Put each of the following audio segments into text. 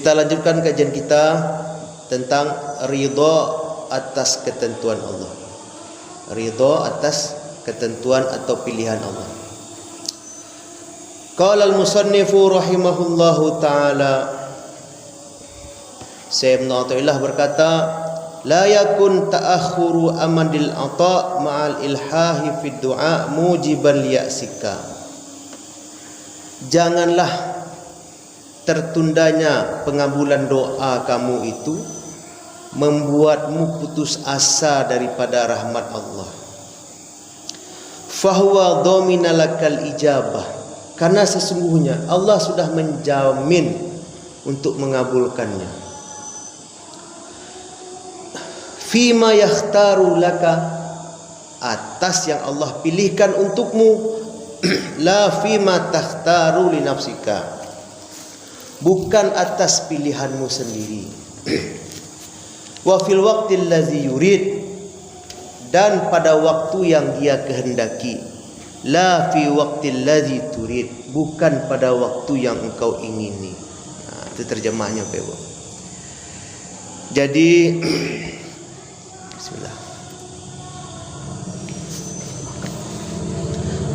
Kita lanjutkan kajian kita tentang ridha atas ketentuan Allah. Ridha atas ketentuan atau pilihan Allah. Qala al-musannifu rahimahullahu ta'ala, Syekh Ibnu Athaillah berkata, la yakun ta'akhuru amadil ata' ma'al ilhahi fid du'a mujiban liya'sika. Janganlah tertundanya pengabulan doa kamu itu membuatmu putus asa daripada rahmat Allah. Fahuwa dhamina lakal ijabah, karena sesungguhnya Allah sudah menjamin untuk mengabulkannya. Fima yakhtaru laka, atas yang Allah pilihkan untukmu. La fima takhtaru li nafsika, bukan atas pilihanmu sendiri. Wa fil waqtil ladzi yurid, dan pada waktu yang dia kehendaki. La fi waqtil ladzi turid, bukan pada waktu yang engkau ingini. Itu terjemahnya Pak Ibu. Jadi bismillah.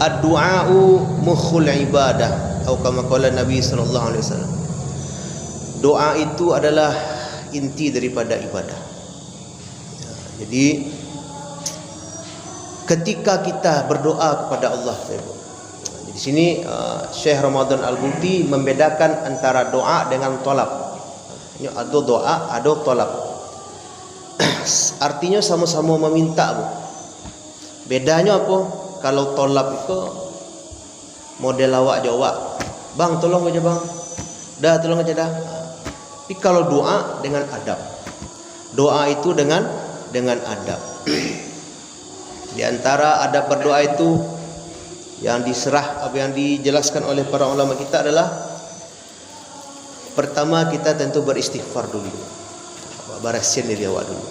Ad-du'a'u mukhul ibadah, atau kama qala Nabi sallallahu alaihi wasallam. Doa itu adalah inti daripada ibadah. Jadi ketika kita berdoa kepada Allah, di sini Syekh Ramadan Al-Buti membedakan antara doa dengan tolak. Ini ada doa, ada tolak. Artinya sama-sama meminta, Bu. Bedanya apa? Kalau tolak itu model awak jawab, bang tolong aja bang, dah tolong aja dah. Tapi kalau doa dengan adab, doa itu dengan adab. Di antara adab berdoa itu yang dijelaskan oleh para ulama kita adalah, pertama kita tentu beristighfar dulu, barasin diri awak dulu.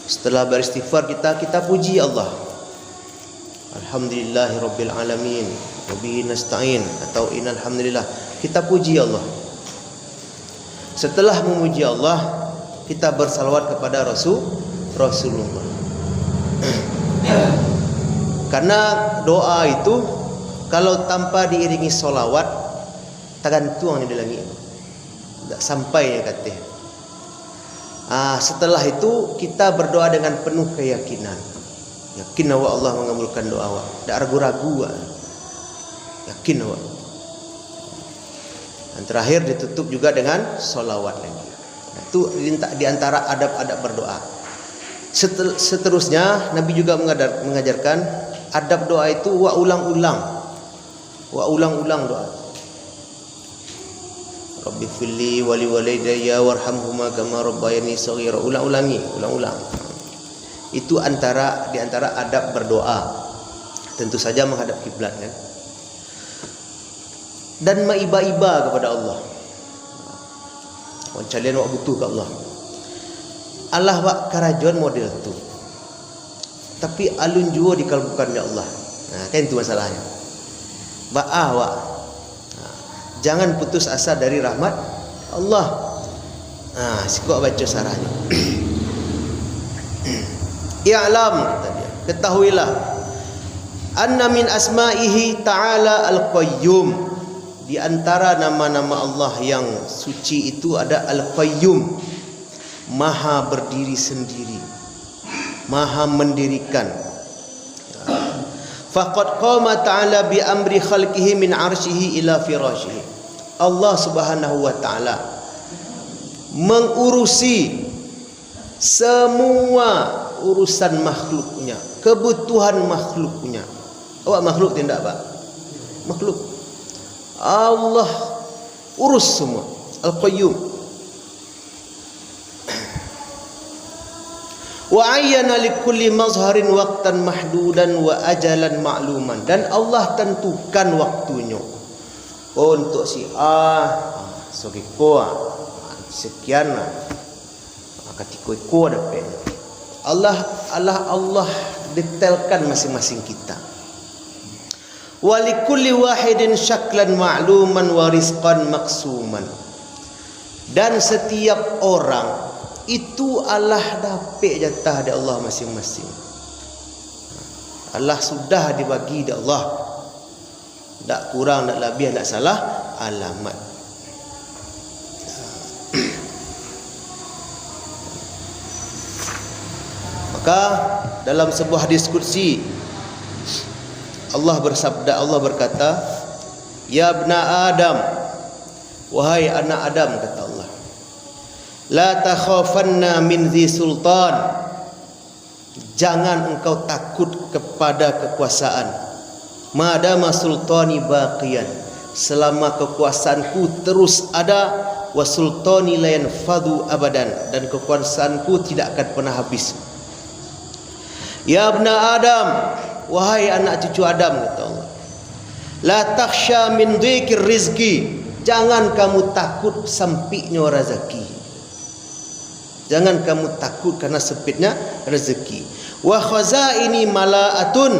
Setelah beristighfar kita puji Allah. Alhamdulillahirabbil alamin wa bihi nasta'in, atau innal hamdalillah, kita puji Allah. Setelah memuji Allah, kita bersalawat kepada Rasulullah. Karena doa itu kalau tanpa diiringi solawat, tergantung di langit, tidak sampai ya kata. Setelah itu kita berdoa dengan penuh keyakinan. Yakin bahwa Allah mengabulkan doa awak, tidak ragu-ragu. Yakin awak. Dan terakhir ditutup juga dengan solawat lagi. Itu di antara adab-adab berdoa. Seterusnya Nabi juga mengajarkan adab doa itu wa ulang-ulang doa. Rabbi filli wali walidayya warhamhuma kama rabbayani shaghira. Ulang. Itu di antara adab berdoa. Tentu saja menghadap kiblat kan. Dan maiba-iba kepada Allah. Kalian wak butuh ke Allah. Allah wak karajuan model tu. Tapi alun jua dikalbukan oleh Allah. Kan itu masalahnya. Ba'ah wak. Jangan putus asa dari rahmat Allah. Sikok baca sarahnya. I'lam, kata dia, ketahuilah, anna min asma'ihi ta'ala al-qayyum, di antara nama-nama Allah yang suci itu ada al-qayyum, maha berdiri sendiri, maha mendirikan. Faqad qama ta'ala bi amri khalqihi min arsyihi ila firasyihi. Allah Subhanahu wa ta'ala mengurusi semua urusan makhluknya, kebutuhan makhluknya. Awak makhluk tidak, Pak? Makhluk. Allah urus semua. Al-Qayyum. Wa ayyana likulli mazharin waqtan mahdudan wa ajalan ma'luman, dan Allah tentukan waktunya. Untuk si sekian ketika ko dapat. Allah detailkan masing-masing kita. Wa likulli wahidin syaklan ma'luman wa rizqan maqsuman. Dan setiap orang itu Allah dapat jatah dari Allah masing-masing. Allah sudah dibagi dari Allah. Tak kurang, tak lebih, tak salah alamat. Maka dalam sebuah hadis qudsi Allah bersabda, Allah berkata, "Ya ibna Adam, wahai anak Adam," kata Allah, "la takhafanna min dhi sultan." Jangan engkau takut kepada kekuasaan. Madama sultani baqiyan, selama kekuasaanku terus ada, wa sultani la yanfadu abadan, dan kekuasaanku tidak akan pernah habis. Ya ibna Adam, wahai anak cucu Adam, kata Allah, la takhsha min dhikir rizki, jangan kamu takut sempitnya rezeki. Jangan kamu takut karena sempitnya rezeki. Wa khazaini malaatun,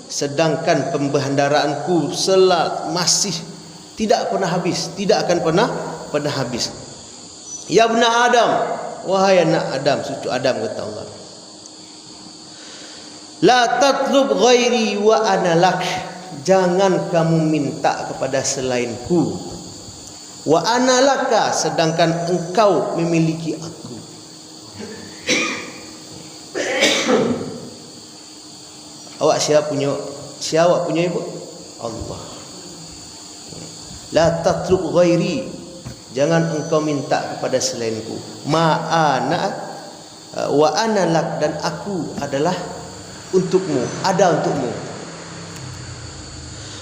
sedangkan pembehendaraanku masih tidak pernah habis, tidak akan pernah habis. Ya ibna Adam, wahai anak Adam, cucu Adam, kata Allah, la tatlub ghairi wa ana lak, jangan kamu minta kepada selainku. Wa ana laka, sedangkan engkau memiliki aku. Awak siapa punya ibu? Allah. La tatlub ghairi, jangan engkau minta kepada selainku. Ma'ana wa ana lak, dan aku adalah untukmu, ada untukmu.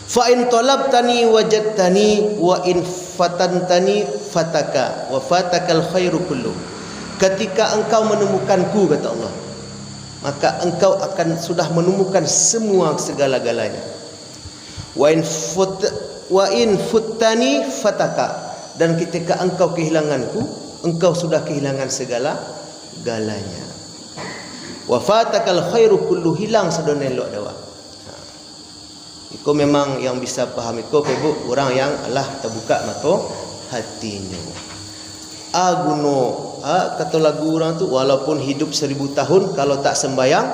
Fa in talabtani wajadtani, wa in fatantani fataka, wa fatakal khairu kullu. Ketika engkau menemukanku, kata Allah, maka engkau akan sudah menemukan semua segala-galanya. Wa in futtani fataka, dan ketika engkau kehilanganku, engkau sudah kehilangan segala-galanya. Wa fatakal khairu kullu, hilang sedon elok dawa. Iko memang yang bisa paham iko ibu orang yang Allah terbuka mata hatinya. Aguno, kata lagu orang tu, walaupun hidup 1000 tahun kalau tak sembayang,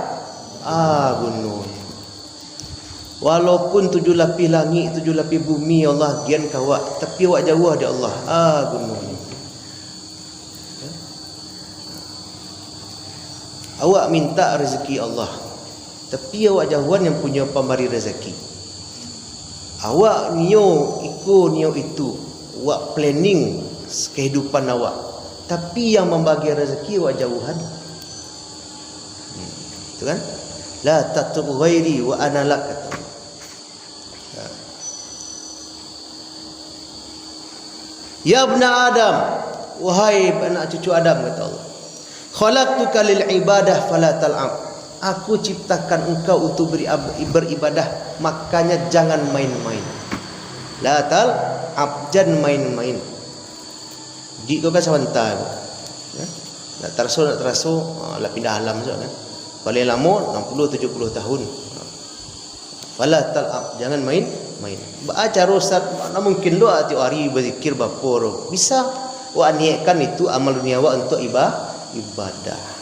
aguno. Walaupun 7 lapis langit, 7 lapis bumi Allah gian kawak, tapi awak jauh dari Allah, aguno. Awak minta rezeki Allah, tapi awak jauhan yang punya pemberi rezeki. Awak nio itu, awak planning kehidupan awak, tapi yang membagi rezeki awak jauhan. Itu kan? La tatlub ghairi wa ana lak. Ya ibna Adam, wahai anak cucu Adam, kata Allah, khalaqtuka lil ibadah fala tal'ab. Aku ciptakan engkau untuk beribadah, makanya jangan main-main. La tal'ab, jangan main-main. Di kau kan sebentar, nak terasa lah pindah alam saja kan. Paling lama 60-70 tahun. Fala tal'ab, jangan main-main. Baca rosat, mana mungkin lo tiap hari berzikir bapor. Bisa wa niatkan itu amal dunia wa untuk ibadah.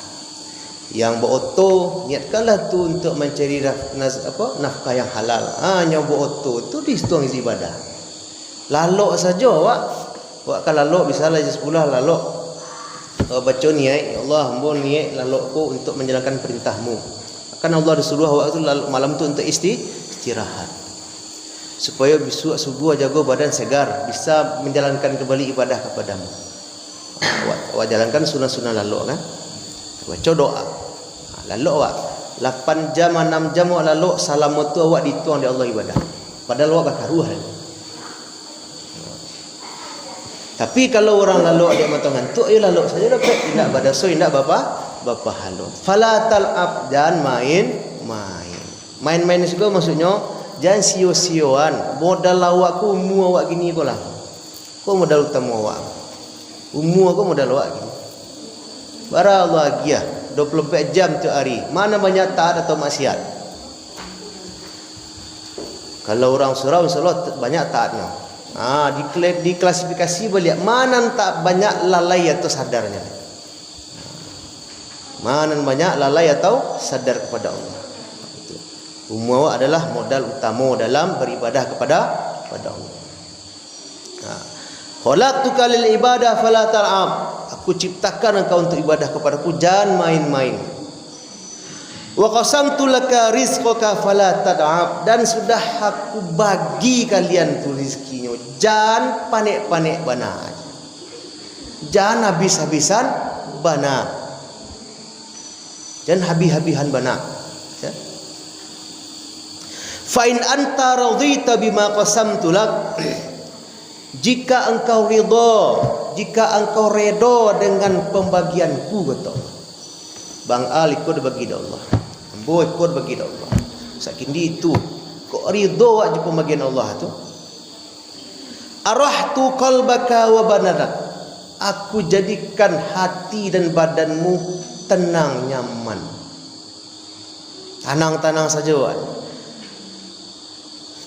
Yang beroto, niatkanlah tu untuk mencari nafkah yang halal. Yang beroto tu di situ ngisi ibadah. Lalok saja awak kan lalok misalnya 10 lalok. Baca niat, ya Allah, hamba niat lalokku untuk menjalankan perintahmu. Kan Allah disuruh awak tu malam tu untuk istirahat. Supaya besok subuh jaga badan segar, bisa menjalankan kembali ibadah kepadamu. Awak jalankan sunah-sunah lalok kan. Baca doa. Lalok awak 8 jam 6 jam awak lalok, salam tu awak dituang di Allah ibadah. Padahal awak bakaruh. Tapi kalau orang lalok dia mata ngantuk, ya lalok saja dapat. Tidak badaso, tidak bapa halo. Fala tal'ab, jangan main-main. Main-main juga maksudnya jangan sio-sioan. Modal awakku umur awak gini pula. Kau modal utama awak. Umur aku modal awak gini. Bara Allah giah 24 jam tu hari. Mana banyak taat atau maksiat? Kalau orang surau insyaallah banyak taatnya. Diklasifikasi balik mana tak banyak lalai atau sadarnya. Mana banyak lalai atau sadar kepada Allah. Itu. Umum adalah modal utama dalam beribadah kepada Allah. Khalaqtuka lil ibadah fala tar'ab. Aku ciptakan engkau untuk ibadah kepadaku, jangan main-main. Wa qasamtu laka rizqaka fala tad'ab, dan sudah aku bagi kalian tu rezekinya, jangan panik-panik bana. Jangan habis-habisan bana. Jangan habis-habisan bana. Ya. Fa in anta radita bima qasamtu lak, jika engkau redha dengan pembagianku, kata Allah. Bang Al ikut bagi Allah, Ambo ikut bagi Allah. Sakindi itu kok ridha aja pembagian Allah tu. Arahtu qalbaka wa banadak, aku jadikan hati dan badanmu tenang, nyaman. Tenang-tenang saja.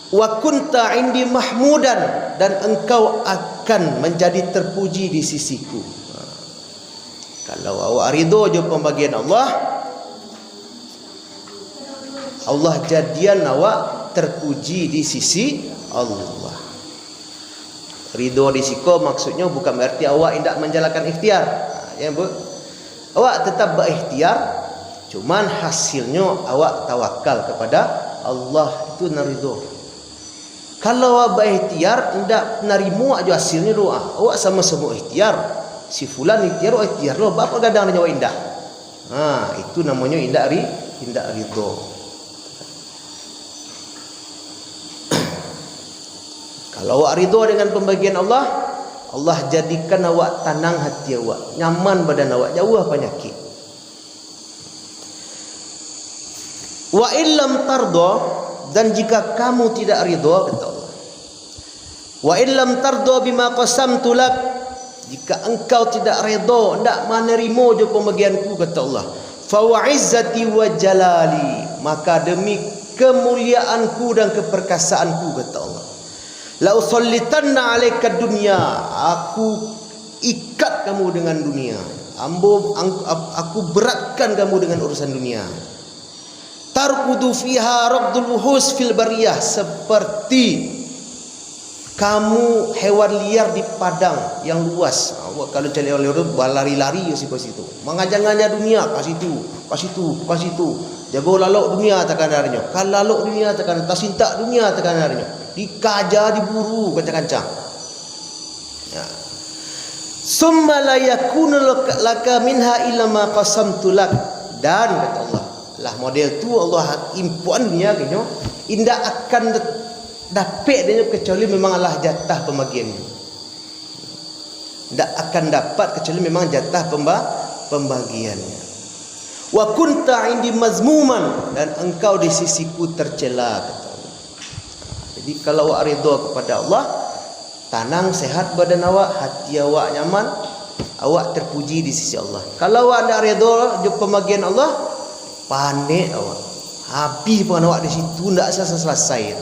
Wa kunta indi mahmudan, dan engkau akan menjadi terpuji di sisiku. Kalau awak ridho je pembagian Allah, Allah jadian awak terpuji di sisi Allah. Ridho di siko maksudnya bukan berarti awak tidak menjalankan ikhtiar. Ya, Bu. Awak tetap berikhtiar, cuman hasilnya awak tawakal kepada Allah, itu ridho. Kalau awak berikhtiar tidak nerima aja hasilnya doa. Awak sama-sama ikhtiar. Si fulan ikhtiar, awak ikhtiar lo, bapa gadang nyawa indah. Itu namanya indah ridho. Kalau awak ridho dengan pembagian Allah, Allah jadikan awak tenang hati awak, nyaman badan awak, jauh penyakit. Wa illam tardo, dan jika kamu tidak ridho, kata Allah, wa illam tardo bima qasamtu lak, jika engkau tidak ridho, tidak menerima je pembagianku, kata Allah, fa wa izzati wa jalali, maka demi kemuliaanku dan keperkasaanku, kata Allah, la usallitanna alaika dunya, aku ikat kamu dengan dunia, aku beratkan kamu dengan urusan dunia. Tarkudu fiha rabdul wuhus fil bariyah, seperti kamu hewan liar di padang yang luas. Kalau cari oleh orang berlari-lari di situ. Mengajang-ajang dunia ke situ. Jago lalok dunia tekan harinya. Kalau lalok dunia tekan, tasintak dunia tekan harinya. Dikaja, diburu kancang-kancang. Ya. Summa la yakunu laka minha illa ma qasamtu lak, dan kata Allah, lah model tu Allah impuan dunia kena indah akan dapat dia kecuali memang Allah jatah pembagiannya. Tak akan dapat kecuali memang jatah pembagiannya. Wa kunta indi mazmuman, dan engkau di sisiku tercela, kata Allah. Jadi kalau awak ridha kepada Allah, tenang, sehat badan awak, hati awak nyaman, awak terpuji di sisi Allah. Kalau awak tak ridha di pembagian Allah, panik awak, habis pun awak di situ, tak selesai.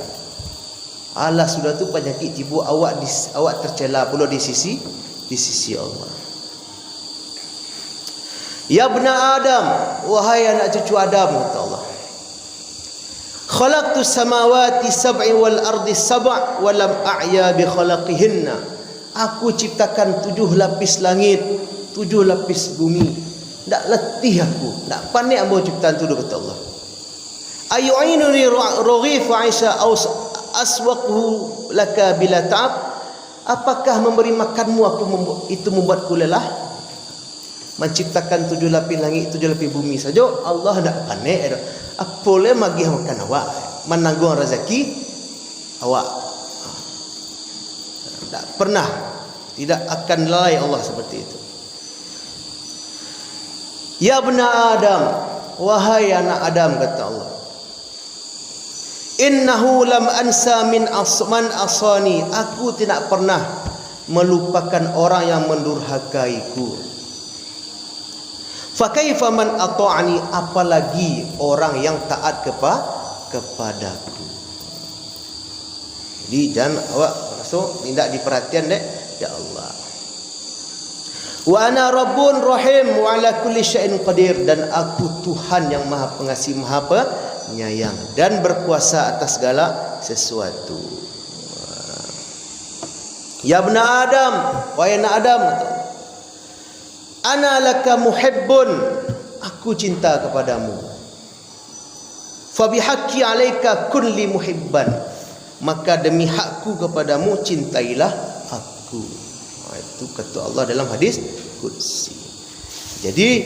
Allah sudah tu penyakit tiba awak tercela pula di sisi Allah. Ya bna Adam, wahai anak cucu Adam, kata Allah, khalaqtu samawati sab'i wal ardi sab' wa lam a'ya bi khalaqihinna, aku ciptakan 7 lapis langit, 7 lapis bumi, tak letih aku, tak panik ambo ciptaan tu, kata Allah. Ayu'inuni raghif Aisyah aswaqhu laka bila ta'ab, apakah memberi makanmu itu membuatku lelah? Menciptakan 7 lapis langit, 7 lapis bumi saja Allah tak panik. Apa boleh bagi makan awak, menanggung rezeki awak. Tak pernah, tidak akan lalai Allah seperti itu. Ya bna Adam, wahai anak Adam, kata Allah, innahu lam ansa min asman asani, aku tidak pernah melupakan orang yang mendurhakaiku. Fa kaifa man ata'ani, apalagi orang yang taat kepadaku. Jadi jangan awak So tidak diperhatian dek, ya Allah. Wa ana rabbun rahim wa ala kulli syai'in qadir, dan aku Tuhan yang Maha Pengasih, Maha Penyayang, dan berkuasa atas segala sesuatu. Ya ibna Adam, wahai anak Adam, ana laka muhibbun, aku cinta kepadamu. Fa bihaqqi alaika kulli muhibban, maka demi hakku kepadamu cintailah aku. Itu kata Allah dalam hadis qudsi. Jadi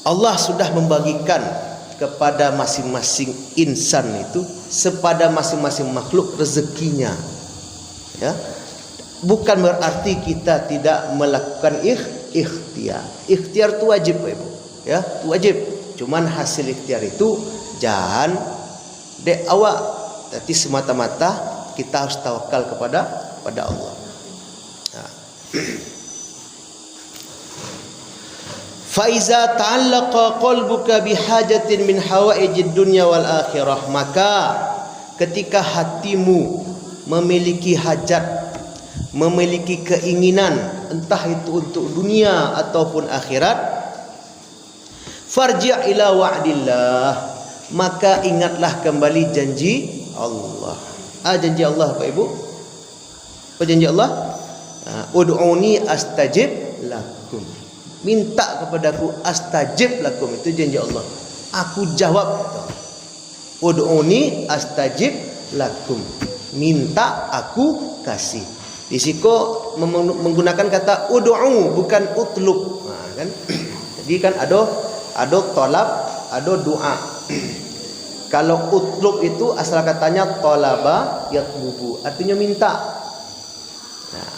Allah sudah membagikan kepada masing-masing insan itu, sepada masing-masing makhluk rezekinya. Ya. Bukan berarti kita tidak melakukan ikhtiar. Ikhtiar itu wajib, Ibu. Ya, itu wajib. Cuman hasil ikhtiar itu jangan dek awak, tapi semata-mata kita harus tawakal kepada Allah. Nah. Faiza ta'allaqa qalbuka bihajatin min hawaijid dunya wal akhirah, maka ketika hatimu memiliki hajat, memiliki keinginan, entah itu untuk dunia ataupun akhirat, farji' ila wa'dillah, maka ingatlah kembali janji Allah. Janji Allah Pak Ibu, apa janji Allah? Ud'uni astajib lakum, minta kepadaku astajib lakum, itu janji Allah, aku jawab. Ud'uni astajib lakum, minta aku kasih. Di siko menggunakan kata ud'u, bukan utlub. Kan? Jadi kan ada tolab, ada doa. Kalau utlub itu asal katanya tolaba yatlubu, artinya minta. Nah,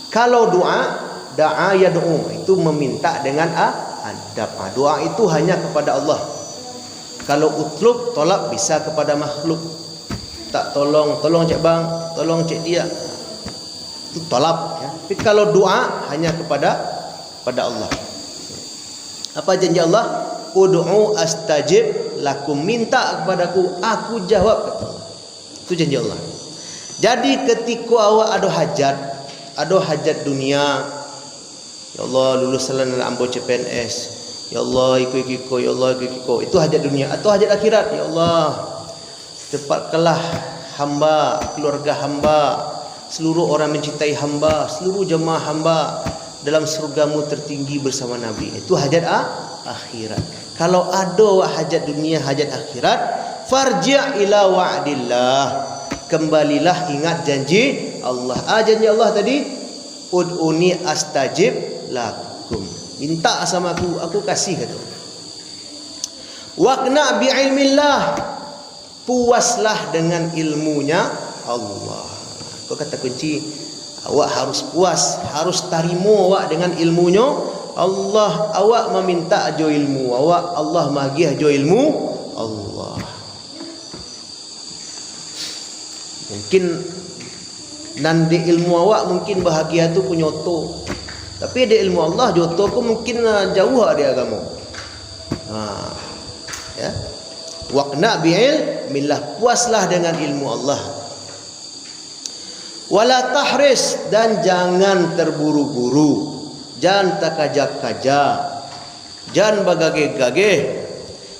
kalau doa, da'a yad'u, itu meminta dengan adab. Doa itu hanya kepada Allah. Kalau utlub, tolab, bisa kepada makhluk. Tak tolong cik bang, tolong cik dia, itu tolab. Ya. Tapi kalau doa hanya kepada Allah. Apa janji Allah? Ud'u astajib lakum, minta kepadaku aku jawab, kata Allah. Itu janji Allah. Jadi ketika awak ada hajat dunia, ya Allah lulus salan ambo CPNS, ya Allah iko, ya Allah iko, itu hajat dunia. Atau hajat akhirat, ya Allah cepatkanlah hamba, keluarga hamba, seluruh orang mencintai hamba, seluruh jemaah hamba dalam surgamu tertinggi bersama Nabi. Itu hajat akhirat. Kalau ada hajat dunia, hajat akhirat, farji' ila wa'dillah, kembalilah ingat janji Allah. Janji Allah tadi, ud'uni astajib lakum, minta sama aku kasih, kata. Waqna bi ilmillah, puaslah dengan ilmunya Allah. Kau kata kunci, awak harus puas, harus tarimo awak dengan ilmunya Allah. Awak meminta jo ilmu awak, Allah magiah jo ilmu Allah. Mungkin nan di ilmu awak mungkin bahagia tu punyoto, tapi di ilmu Allah joto ku mungkin jauh di agama. Ya. Waqna bi'ilmillah, puaslah dengan ilmu Allah. Wala tahris, dan jangan terburu-buru, jangan takajak-kaja, jangan bagage-gage.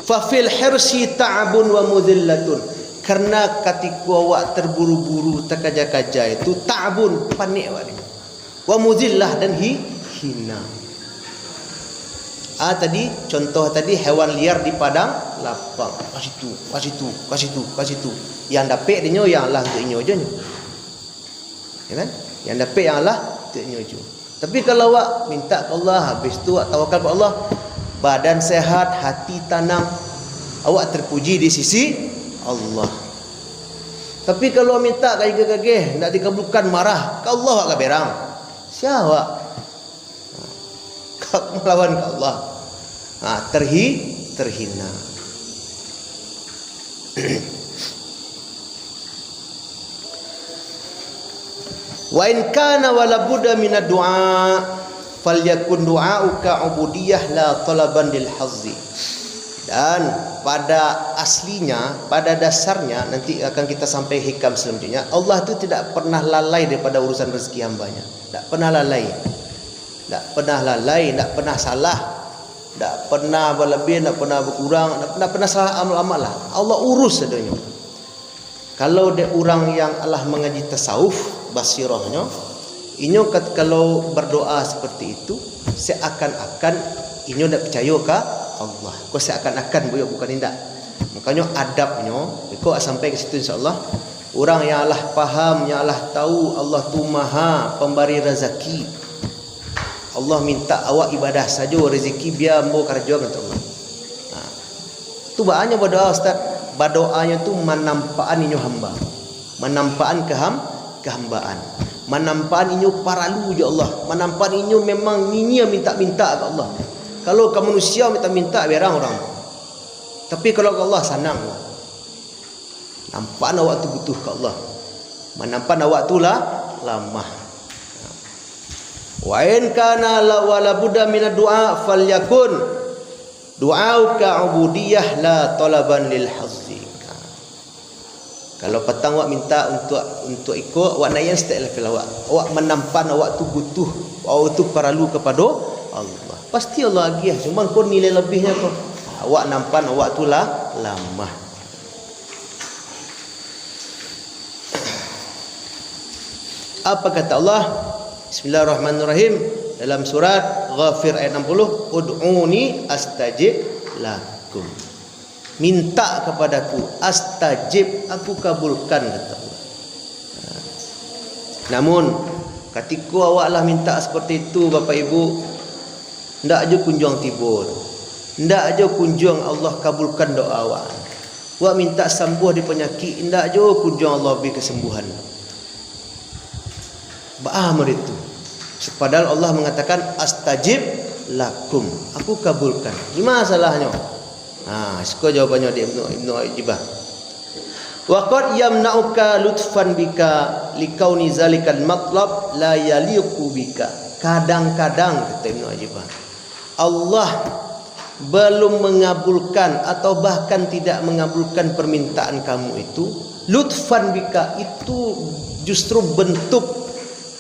Fa fil hirsi ta'abun wa mudhillatun, karena ketika awak terburu-buru takajak-kaja itu ta'abun, panik awak ni, wa mudhillah, dan hina. Tadi contoh tadi hewan liar di padang lapang, kasih tu, yang dapat dia yang Allah tu inyo je. Ya kan? Yang dapat yang Allah tu inyo je. Tapi kalau awak minta ke Allah, habis tu awak tawakal kepada Allah, badan sehat, hati tenang, awak terpuji di sisi Allah. Tapi kalau minta gagih-gagih, nak dikabulkan, marah ke Allah, awak berang. Siapa? Kau melawan ke Allah. Terhina. Wa in kana wala budda min ad-du'a falyakun du'auka ubudiyah la talaban lil hazzi. Dan pada aslinya, pada dasarnya, nanti akan kita sampai hikam selanjutnya, Allah itu tidak pernah lalai daripada urusan rezeki hambanya. Tak pernah lalai. Tak pernah lalai, tak pernah salah, tak pernah berlebih, tak pernah berkurang, tak pernah salah amal-amal lah. Allah urus adanya. Kalau dia orang yang Allah mengaji tasawuf, basirahnya, inyo kalau berdoa seperti itu, seakan-akan inyo tak percaya ke Allah. Kau seakan-akan bukan tidak. Makanya adabnya, kau sampai ke situ insya-Allah. Orang yang Allah faham, yang Allah tahu Allah tu Maha pemberi rezeki. Allah minta awak ibadah saja, rezeki biar mau kerja kata Allah. Tu bahannya berdoa Ustaz. Berdoanya tu menampaan inyo hamba. Menampaan kehambaan. Menampaan inyo paralu je Allah. Menampaan inyo memang nyinyia minta-minta ke Allah. Kalau ke manusia minta-minta biarang orang. Tapi kalau ke Allah senang. Nampak awak tu butuh ke Allah. Menampak awak tu lah lamah. Wa in kana la wala budda min ad-du'a falyakun du'auka ubudiyah la talaban lil hazzi. Kalau petang awak minta untuk ikut, awak nayan setiap level awak. Awak menampak awak tu butuh, awak tu perlu kepada Allah. Pasti Allah agiah, cuma kau nilai lebihnya kau. Awak nampak awak tu lah lamah. Apa kata Allah? Bismillahirrahmanirrahim dalam surat Ghafir ayat 60, ud'uni astajib lakum. Minta kepadaku, astajib, aku kabulkan kata Allah. Namun ketika awaklah minta seperti itu Bapak Ibu, ndak aja kunjung tibur. Ndak aja kunjung Allah kabulkan doa awak. Awak minta sembuh di penyakit, ndak aja kunjung Allah beri kesembuhan. Ba'amr itu. Padahal Allah mengatakan astajib lakum, aku kabulkan. Gimana salahnya? Sekolah jawabannya di Ibnu Ajibah. Wa qad yamna'uka lutfan bika likauni zalikal matlab la yaliqu bika. Kadang-kadang kata Ibnu Ajibah, Allah belum mengabulkan atau bahkan tidak mengabulkan permintaan kamu itu. Lutfan bika itu justru bentuk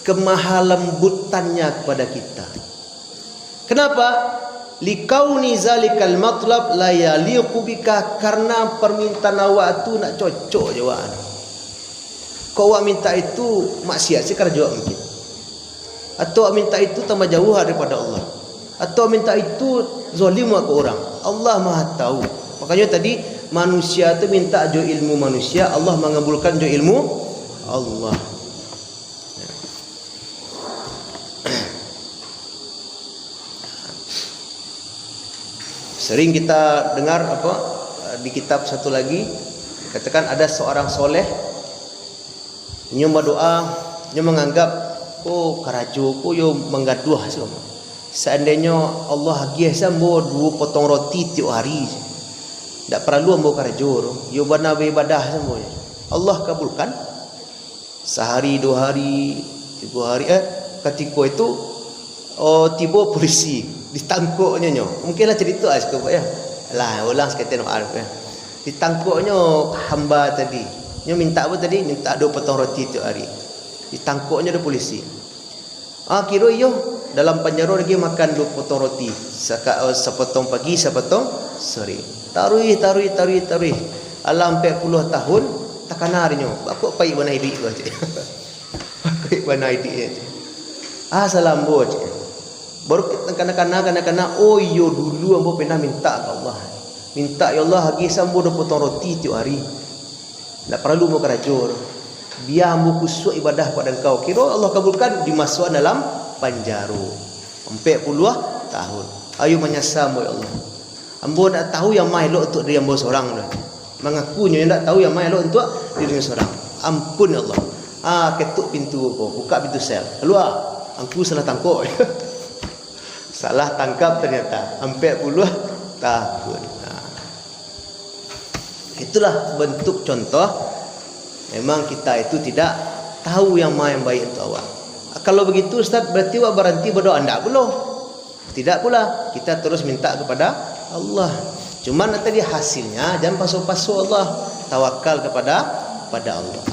kemahalembutannya kepada kita. Kenapa? Likauni zalikal matlab la yaliqu bika, karena permintaan awak tu nak cocok je awak. Kau awak minta itu maksiat sekar jawab mungkin. Atau awak minta itu tambah jauh daripada Allah. Atau minta itu zalim ke orang. Allah Maha tahu. Makanya tadi manusia tu minta jo ilmu manusia, Allah mengabulkan jo ilmu Allah. Sering kita dengar di kitab satu lagi katakan ada seorang soleh nyo berdoa, nyo menganggap karajo yo menggaduh semua. Seandainya Allah agih sambo 2 potong roti tiap hari, tak perlu ambo karajo yo bana ibadah semua. Allah kabulkan sehari 2 hari 3 hari ketika itu tiba polisi ditangkuknya nyo. Mungkinlah cerita cukup ya. Lah ulang sekali nak arif ya. Ditangkuknya hamba tadi. Nyo minta apa tadi? Minta 2 potong roti tiap hari. Ditangkuknya ada polisi. Kira yo dalam penjara lagi makan 2 potong roti. Sepotong pagi, sepotong sore. Tarui. Alam 40 tahun tak kena nyo. Aku pai bana hidup tu aje. Pai bana hidup aje. Salam boj. Baru kanak-kanak yo dulu ambo pernah minta ke Allah. Minta ya Allah hagi sambo 2 potong roti tiap hari. Tak perlu mau kerajur. Biar ambo kusuk ibadah pada engkau. Kira Allah kabulkan dimasukkan dalam penjara 40 tahun. Ayo menyasar ya Allah. Ambo nak tahu yang mai elok untuk diri ambo seorang dah. Mengakunya nak tahu yang mai elok untuk diri seorang. Ampun ya Allah. Ketuk pintu aku, buka pintu sel. Keluar. Aku salah tangkap. Salah tangkap ternyata 40 tahun. Itulah bentuk contoh. Memang kita itu tidak tahu yang mana yang baik untuk awak. Kalau begitu Ustaz, berarti awak berhenti berdoa? Tidak pula. Tidak pula. Kita terus minta kepada Allah. Cuman tadi hasilnya jangan pasu-pasu Allah, tawakal kepada Allah.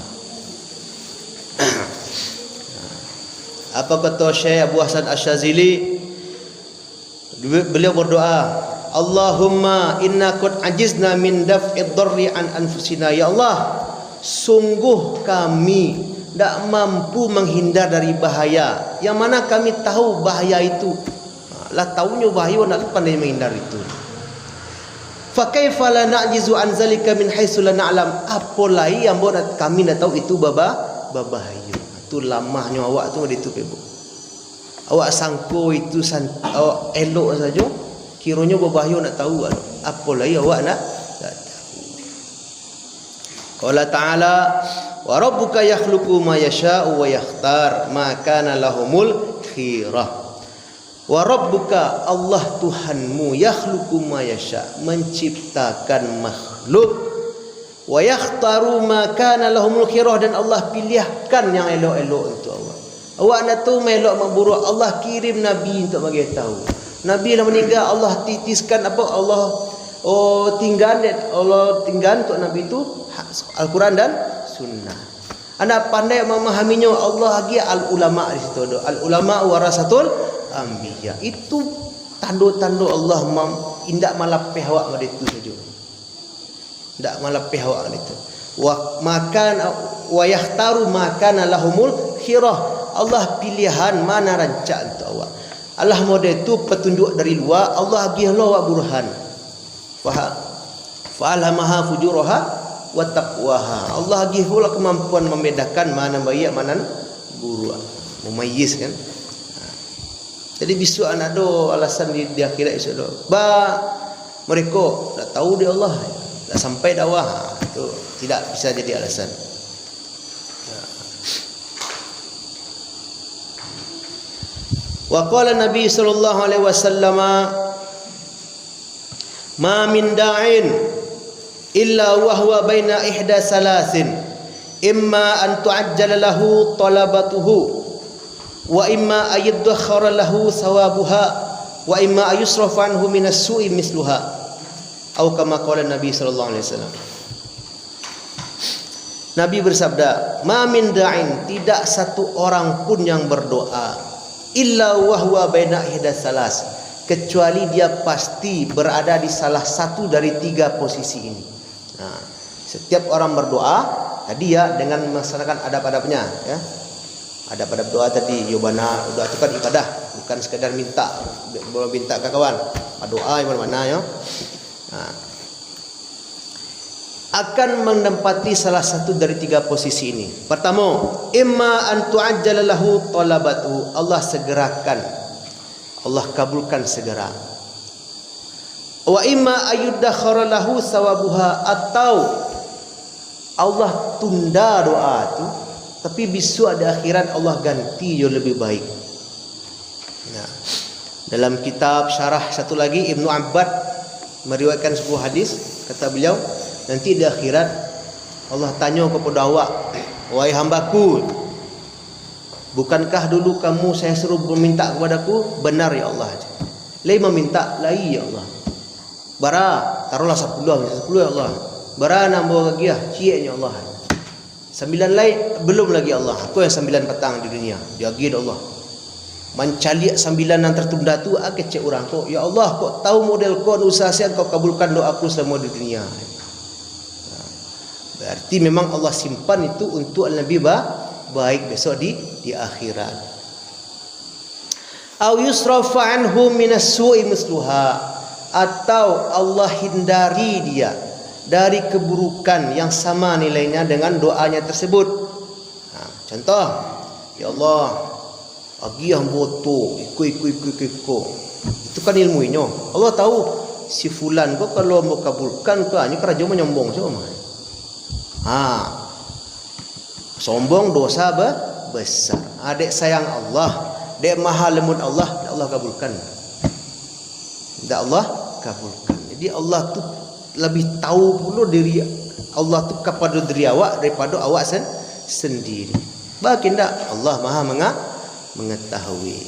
Apa kata Syekh Abu Hasan Asy-Syadzili? Beliau berdoa, Allahumma inna qad ajizna min daf'id dharri an anfusina. Ya Allah, sungguh kami tak mampu menghindar dari bahaya. Yang mana kami tahu bahaya itu. Lah tahunya bahaya nak pandai menghindar itu. Fa kaifa la na'jizu an zalika min haitsu la na'lam. Apa lagi yang buat kami nak tahu itu bahaya. Itu lamahnya awak tu itu pebuk. Awak sangko itu awak elok saja, kiranya berbahaya nak tahu. Apa lagi awak nak tahu. Qala ta'ala wa rabbuka yakhluqu ma yasha'u wa yakhtar ma kana lahumul khirah. Wa rabbuka, Allah Tuhanmu, yakhluqu ma yasha', menciptakan makhluk, wa yakhtaru ma kana lahumul khirah, dan Allah pilihkan yang elok-elok untuk Allah. Awak nak tahu melok mak buruk, Allah kirim nabi untuk bagi tahu. Nabi dah meninggal, Allah titiskan apa? Allah tinggal untuk nabi itu Al-Quran dan sunnah. Anak pandai memahaminya, Allah lagi al-ulama di situ. Al-ulama warasatul anbiya. Itu tanda-tanda Allah indak malapeh awak pada itu saja. Indak malapeh awak itu. Wa yahtaru makana lahumul khirah. Allah pilihan mana rancak untuk awak. Allah model itu petunjuk dari luar, Allah lagi Allah burhan. Fa'alhamaha fujuraha wa taqwaha. Allah lagi pula kemampuan membedakan mana baik mana buruk, memayyiz kan. Jadi besok anak do alasan di akhirat besok do. Mereka tak tahu dia Allah, tak sampai dakwah, itu tidak bisa jadi alasan. Wa qala Nabi sallallahu alaihi wasallam, ma min da'in illa wa huwa baina ihda salasin, imma an tu'ajjala lahu talabatuhu wa imma ayadkhara lahu sawabuha wa imma ayusrafa anhu minas su'i misluha, atau kama qala Nabi sallallahu alaihi wasallam. Nabi bersabda, ma min da'in, tidak satu orang pun yang berdoa, illa wa huwa baina ihda salas, kecuali dia pasti berada di salah satu dari tiga posisi ini. Nah, setiap orang berdoa tadi ya dengan melaksanakan adab-adabnya ya. Adab-adab doa tadi, yobana, doa itu kan ibadah, bukan sekadar minta ke kawan. Doa yang mana ya? Nah, akan menempati salah satu dari tiga posisi ini. Pertama, imma an tu'ajjala lahu talabatu, Allah segerakan, Allah kabulkan segera. Wa imma ayuddakhara lahu sawabuha, atau Allah tunda doa itu, tapi besok ada akhirat Allah ganti yang lebih baik. Nah, dalam kitab syarah satu lagi Ibnu Abbad meriwayatkan sebuah hadis, kata beliau, nanti di akhirat Allah tanya kepada awak, wahai hambaku, bukankah dulu kamu saya suruh meminta kepadaku? Benar ya Allah. Lai meminta, lai ya Allah. Bara taruhlah 10 ya Allah. Bara nambah lagi ya, cia Allah. 9 lai belum lagi Allah. Aku yang 9 petang di dunia. Dia lagi Allah. Mencaliak 9 yang tertunda tu kecek orang kok. Ya Allah, kok tahu model kau usaha saya, kau kabulkan doaku semua di dunia. Berarti memang Allah simpan itu untuk lebih baik besok di akhirat. Au yusrafa anhu minas su'i misluha, atau Allah hindari dia dari keburukan yang sama nilainya dengan doanya tersebut. Nah, contoh, ya Allah, agi yang boto, iko. Itu kan ilmunya. Allah tahu si fulan kok kalau mau kabulkan kok hanya kerja menyombong semua. Sombong dosa besar. Adik sayang Allah, dek maha lembut Allah, Allah kabulkan. Tidak Allah kabulkan. Jadi Allah tu lebih tahu pula diri Allah tu kepada diri awak daripada awak sendiri. Bahkan tak Allah maha mengetahui.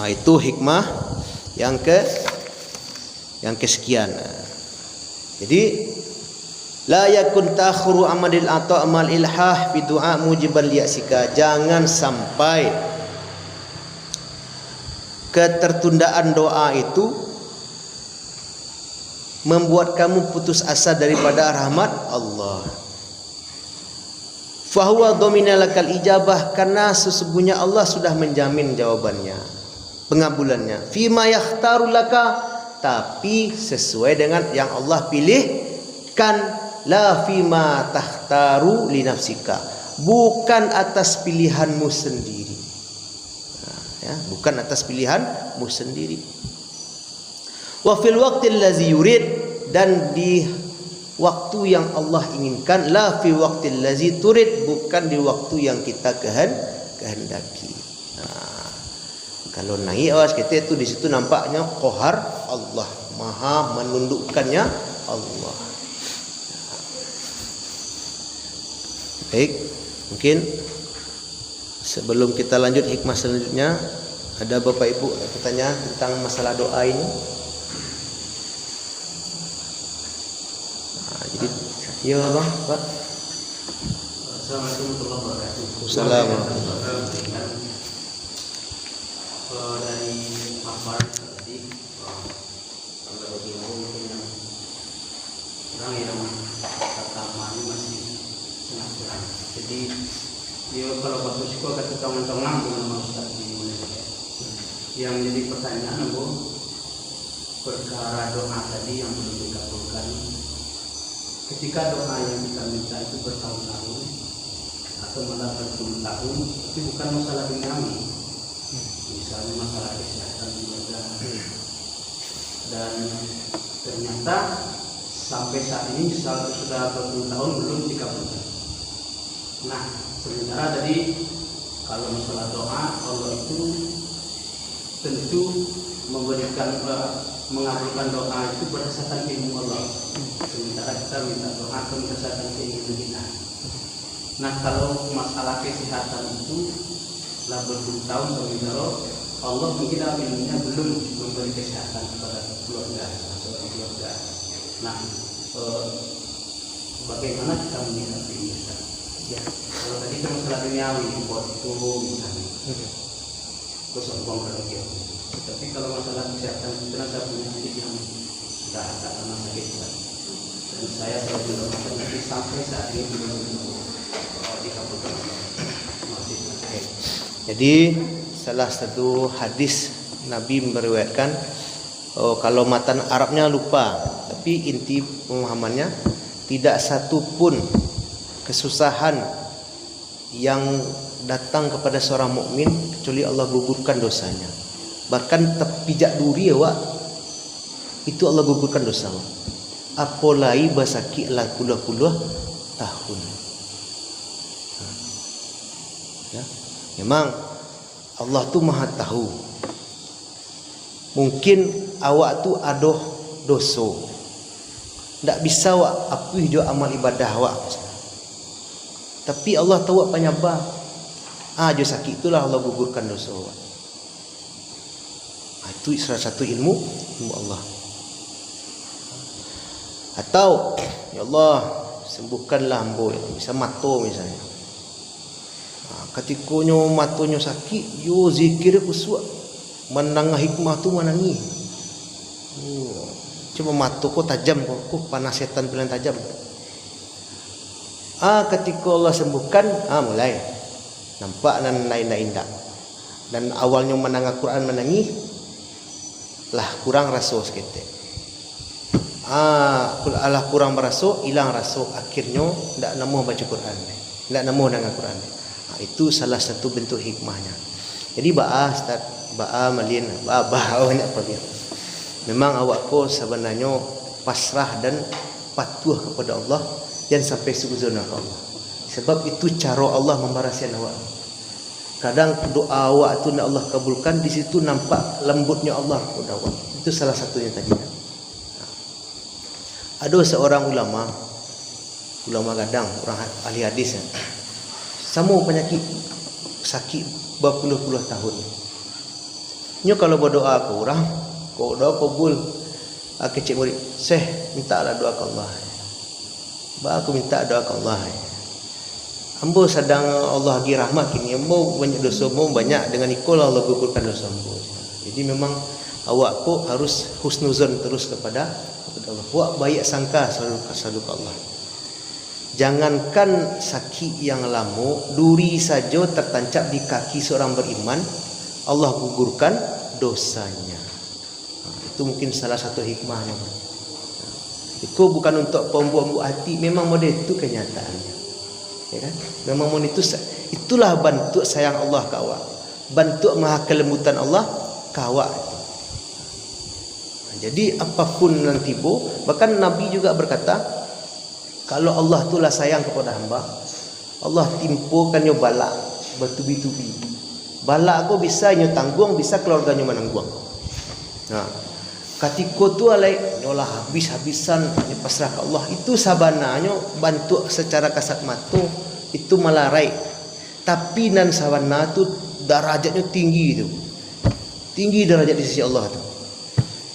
Itu hikmah yang kesekian. Jadi la yakun takhuru amadil ata amal ilhah fi du'a mujiban liyasika. Jangan sampai ketertundaan doa itu membuat kamu putus asa daripada rahmat Allah. Fahuwa dhamina lakal ijabah, karena sesungguhnya Allah sudah menjamin jawabannya, pengabulannya. Fima yakhtaru laka, tapi sesuai dengan yang Allah pilihkan. La fima takhtaru li nafsika, bukan atas pilihanmu sendiri. Bukan atas pilihanmu sendiri. Wa fil waqtil ladzi yurid, dan di waktu yang Allah inginkan. La fi waqtil ladzi turid, bukan di waktu yang kita kehendaki. Kalau naik awas kita itu di situ nampaknya qahar Allah, maha menundukkannya Allah. Baik, mungkin sebelum kita lanjut hikmah selanjutnya, ada Bapak Ibu pertanyaan tentang masalah doa ini. Jadi, ya Bang, Pak. Assalamualaikum warahmatullahi wabarakatuh. Assalamualaikum. Dari paparan tadi, kalau bagi mungkin yang orang yang pertama ini masih sangat kurang. Jadi, dia kalau waktu sekolah kata kawan-kawan dengan Ustaz di Indonesia. Yang jadi pertanyaan, Bu, perkara doa tadi yang belum dikabulkan. Ketika doa yang kita minta itu bertahun-tahun atau malah berpuluh-tahun, tapi bukan masalah duniawi, misalnya masalah kesehatan juga, dan ternyata sampai saat ini sudah berpuluh tahun belum dikabulkan. Nah, sementara tadi kalau masalah doa, Allah itu tentu memberikan mengabulkan doa itu berdasarkan ilmu Allah. Sementara kita minta doa itu berdasarkan keinginan kita. Nah, kalau masalah kesehatan itu lah bertahun sementara Allah mungkin ilmunya belum memberi kesehatan kepada keluarga atau keluarga. Nah, bagaimana kita menyikapi ini? Ya, kalau tadi kan masalah duniawi, buat itu misalnya, terus uang kerja. Tapi kalau masalah kesehatan, karena saya punya adik yang sudah agak lama sakit, dan saya selalu doakan, tapi sampai saat ini belum dikabulkan. Jadi salah satu hadis Nabi meriwayatkan, kalau matan Arabnya lupa, tapi inti pemahamannya tidak satu pun kesusahan yang datang kepada seorang mukmin kecuali Allah gugurkan dosanya. Bahkan terpijak duri ya, Wak, itu Allah gugurkan dosa, Wak. Apolai basaki lah puluh tahun. Ya, memang Allah tu maha tahu. Mungkin awak tu adoh dosa, tak bisa Wak apuih jo amal ibadah Wak. Tapi Allah tahu apa nyabah. Jo sakit itulah Allah gugurkan dosa Wak. Itu salah satu ilmu Allah. Atau ya Allah sembuhkanlah ambo bisa mato misalnya. Ketikanya matonya sakit, yo zikir kuswa menangah hikmah tu menangi. Cuma mata kok tajam kok panas setan bilang tajam. Ketika Allah sembuhkan, mulai nampak nan lain indah. Dan awalnya menangah Quran menangi lah kurang rasa seketik. Alah kurang berasa, hilang rasa, akhirnya ndak nemu baca Quran, ndak nemu dengar Quran. Itu salah satu bentuk hikmahnya. Jadi Ustaz, malin, banyak apa dia. Memang awak ko sebenarnya pasrah dan patuh kepada Allah dan sampai suzon Allah. Sebab itu cara Allah membarasikan awak. Kadang doa awak tu nak Allah kabulkan, di situ nampak lembutnya Allah kepada awak. Itu salah satunya tadi. Ada seorang ulama gadang, orang ahli hadis, sama penyakit sakit berpuluh-puluh tahun. Nyo kalau berdoa ke orang, kau doa kabul. Kecik murid, mintalah doa ke Allah. Aku minta doa ke Allah. Ambo sedang Allah bagi rahmat kini, ambo banyak dosa ambo banyak, dengan ikolah Allah gugurkan dosa ambo. Jadi memang awak ko harus husnuzon terus kepada Allah. Awak baik sangka selalu ke Allah. Jangankan sakit yang lama, duri saja tertancap di kaki seorang beriman, Allah gugurkan dosanya. Itu mungkin salah satu hikmahnya. Itu bukan untuk pembuat hati, memang model itu kenyataannya. Ya kan? Memang model itu, itulah bentuk sayang Allah ke awak. Bentuk maha kelembutan Allah ke awak itu. Jadi apapun nanti bahkan Nabi juga berkata, kalau Allah itulah sayang kepada hamba, Allah timpukan nyo balak bertubi-tubi. Balak aku bisa nyo tanggung, bisa keluarga nyo menanggung. Nah, ketika tu alai nyolah habis-habisan nyo pasrah ke Allah, itu sabana nyo bantu secara kasat mata, itu malarai. Tapi nan sabana tu darajatnya tinggi tu. Tinggi derajat di sisi Allah tu.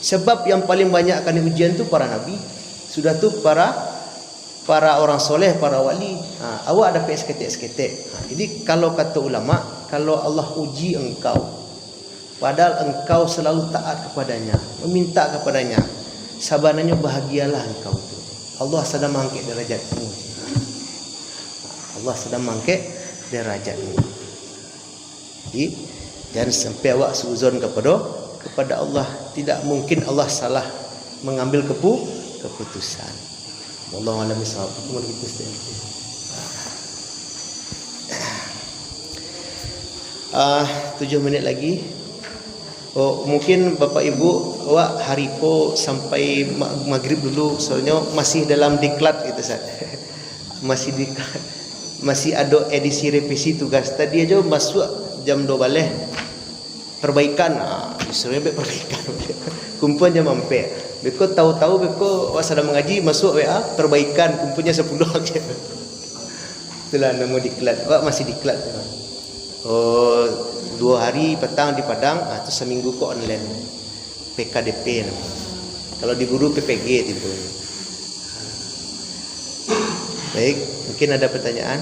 Sebab yang paling banyak akan ujian tu para nabi, sudah tu para orang soleh, para wali. Awak dapat seketik-seketik. Jadi kalau kata ulama, kalau Allah uji engkau, padahal engkau selalu taat kepadanya, meminta kepadanya, sabarnya bahagialah engkau itu. Allah sedang mengangkat derajatmu. Allah sedang mengangkat derajatmu. Jadi jangan sampai awak suzon kepada Allah. Tidak mungkin Allah salah mengambil keputusan. Wallahu a'lam bishawab. Umur kita sedikit. 7 minit lagi. Oh, mungkin Bapak Ibu awak haripo sampai maghrib dulu, soalnya masih dalam diklat gitu Ustaz. Masih diklat. Masih ada edisi revisi tugas. Tadi aja masuk jam 2 balik. Perbaikan. Disuruh perbaikan. Kumpulan jam mampir. Beko tahu-tahu beko awak sedang mengaji, masuk WA perbaikan kumpulnya 10 aja. Itulah nama diklat. Awak masih diklat. Oh, 2 hari petang di Padang, itu seminggu kok online. PKDP nama. Kalau di guru PPG tiba. Baik, mungkin ada pertanyaan?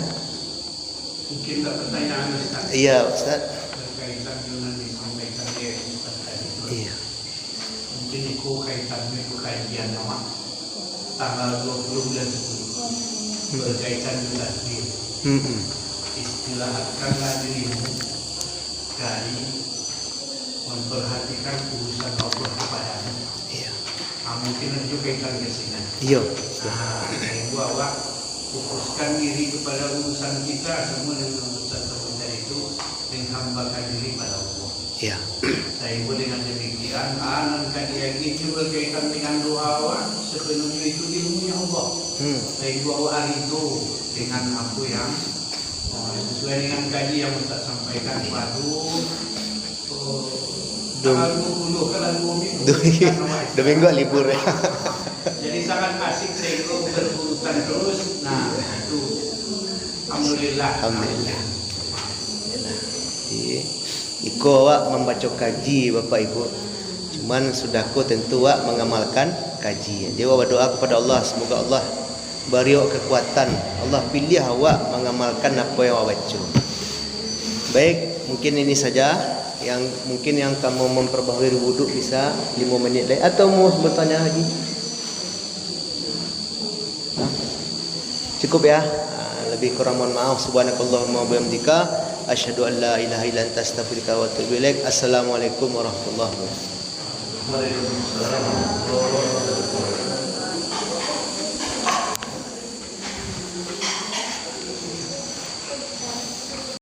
Mungkin ada pertanyaan Ustaz. Iya, Ustaz. Berkaitan dengan disampaikan oleh Ustaz tadi. Iya. Mungkin itu kaitannya ke kajian nama tanggal 20 bulan 10 berkaitan dengan diri. Istilahkanlah dirimu dari memperhatikan urusan Allah kepadamu. Iya. Mungkin itu kaitan ke sini. Iya. Ibu awak fokuskan diri kepada urusan kita, semua dengan urusan sebentar itu menghambakan diri pada Allah. Iya. Saya boleh dengan demikian, anak kajian itu berkaitan dengan doa awak, sepenuhnya itu ilmunya Allah. Saya bawa hari itu dengan apa yang sesuai dengan kaji yang Ustaz sampaikan padu. Tanggal 20 kan 2 minggu. 2 minggu libur ya. Jadi sangat asik saya itu berurutan terus. Nah itu alhamdulillah. Alhamdulillah. Iko awak membaca kaji Bapak Ibu. Cuman sudah ko tentu awak mengamalkan kaji. Dia berdoa kepada Allah, semoga Allah beri awak kekuatan. Allah pilih awak mengamalkan apa yang awak baca. Baik, mungkin ini saja yang mungkin yang kamu memperbaharui wuduk bisa 5 menit lagi atau mau bertanya lagi? Cukup ya. Lebih kurang mohon maaf. Subhanakallahumma wa bihamdika asyhadu an la ilaha illa anta astaghfiruka wa atubu ilaik. Assalamualaikum warahmatullahi wabarakatuh. Waalaikumsalam.